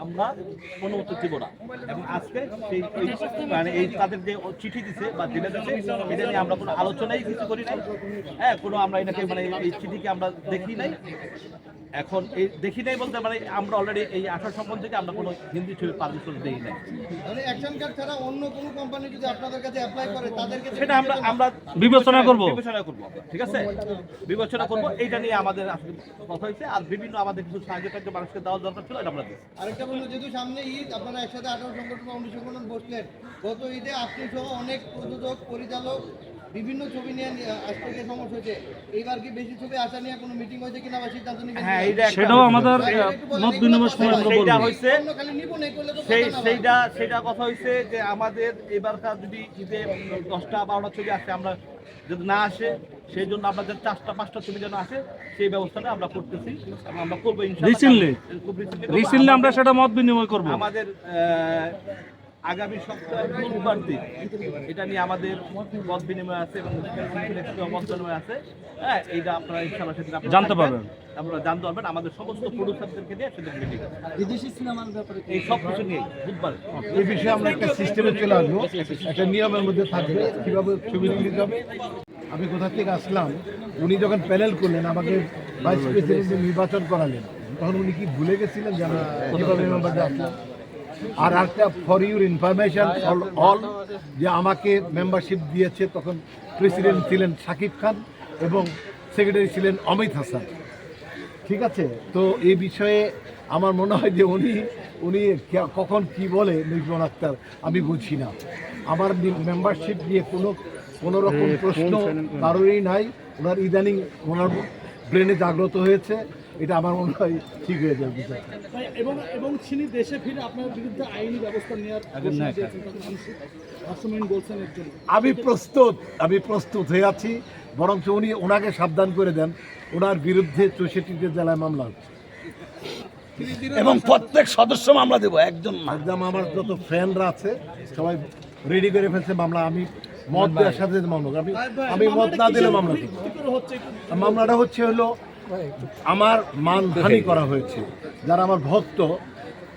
আমরা কোনো উত্তর দিব না। এবং আজকে সেই মানে এই তাদের যে চিঠি দিছে বা জেনে দিচ্ছে এটা নিয়ে আমরা কোনো আলোচনাই কিছু করি নাই। হ্যাঁ, কোনো আমরা এটাকে মানে এই চিঠিকে আমরা দেখি নাই। এখন এই দেখি নাই বলতে মানে আমরা অলরেডি এই 18 সম্বন্ধ থেকে আমরা কোনো হিন্দি ছবি পারমিশন দেই নাই। মানে অ্যাকশন কার্ড ছাড়া অন্য কোনো কোম্পানি যদি আপনাদের কাছে অ্যাপ্লাই করে তাদেরকে সেটা আমরা বিবেচনা করব, ঠিক আছে, বিবেচনা করব। এইটা নিয়ে আমাদের আসলে কথা হয়েছে। আর বিভিন্ন আমাদের কিছু সাহায্য টাহায্য মানুষকে দেওয়ার দরকার ছিল, এটা আমরা দিচ্ছি। আরেকটা বলুন, যেহেতু সামনে ঈদ, আপনারা একসাথে 18 সংগঠন বা অনুসংগঠন বসলেন, গত ঈদে আপনি সহ অনেক প্রযোজক পরিচালক বিভিন্ন ছবি নিয়ে আজ থেকে সমস্যা হয়েছে। এইবার কি বেশি ছবি আসা নিয়ে কোনো মিটিং হয়েছে কিনা বা সিদ্ধান্ত নিবেন? হ্যাঁ, সেটাও আমাদের মত বিনিময় সময় আমরা বলবো। সেইটা হইছে, সেইটা কথা হইছে যে আমাদের এবারকার যদি ঈদে 10টা 12টা ছবি আসে, আমরা যদি না আসে সেই জন্য আপনাদের 4টা 5টা ছবি যেন আসে সেই ব্যবস্থাটা আমরা করতেছি এবং আমরা করবো ইনশাআল্লাহ। রিসেন্টলি আমরা সেটা মত বিনিময় করব। আমাদের আগামী সপ্তাহে বুধবার দিন এটা নিয়ে আমাদের মত বিনিময় আছে এবং মত বিনিময় আছে। হ্যাঁ, এইটা আপনারা ইনশাআল্লাহ সেদিন জানতে পারবেন, আপনারা জানতে পারবেন। আমাদের সমস্ত প্রোডিউসারদেরকে নিয়ে সেদিন মিটিং আছে বিদেশি সিনেমার ব্যাপারে এই সব কিছু নিয়ে বুধবার। এই বিষয়ে আমরা একটা সিস্টেমে চলে আসবো, একটা নিয়মের মধ্যে থাকবে কিভাবে ছবি রিলিজ হবে। আমি কোথা থেকে আসলাম, উনি যখন প্যানেল করলেন আমাকে ভাইস প্রেসিডেন্ট নির্বাচন করালেন, তখন উনি কি ভুলে গেছিলেন যে আমি কীভাবে মেম্বারটা আসলাম? আর একটা ফর ইউর ইনফরমেশন অল, যে আমাকে মেম্বারশিপ দিয়েছে তখন প্রেসিডেন্ট ছিলেন শাকিব খান এবং সেক্রেটারি ছিলেন অমিত হাসান। ঠিক আছে, তো এই বিষয়ে আমার মনে হয় যে উনি কখন কি বলে নির্মল আক্তার আমি বুঝি না। আমার মেম্বারশিপ নিয়ে কোনো রকম প্রশ্ন কারোরই নাই। ওনার ইদানিং ওনার ব্রেনে জাগ্রত হয়েছে, এটা আমার মনে হয় ঠিক হয়ে যাবে বিষয়। এবং তিনি দেশে ফিরে আপনার বিরুদ্ধে আইনি ব্যবস্থা নেওয়ার বলছেন। আমি প্রস্তুত হয়ে আছি, বরঞ্চ উনি ওনাকে সাবধান করে দেন, ওনার বিরুদ্ধে 64টি জেলায় মামলা হচ্ছে এবং প্রত্যেক সদস্য মামলা দেবো একজন। একদম আমার যত ফ্রেন্ডরা আছে সবাই রেডি করে ফেলছে মামলা। আমি মত দেওয়ার সাথে মামলা, আমি মত না দিলে মামলা করব। মামলাটা হলো আমার মানহানি করা হয়েছে। যারা আমার ভক্ত,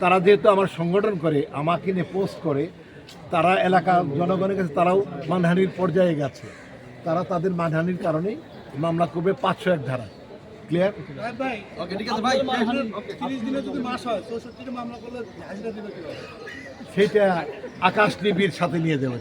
তারা যেহেতু আমার সংগঠন করে, আমাকে নিয়ে পোস্ট করে, তারা এলাকার জনগণের কাছে তারাও মানহানির পর্যায়ে গেছে। তারা তাদের মানহানির কারণেই মামলা করবে 501 ধারা। ক্লিয়ার? সেটা আকাশ নিবিড় সাথে নিয়ে যাবে।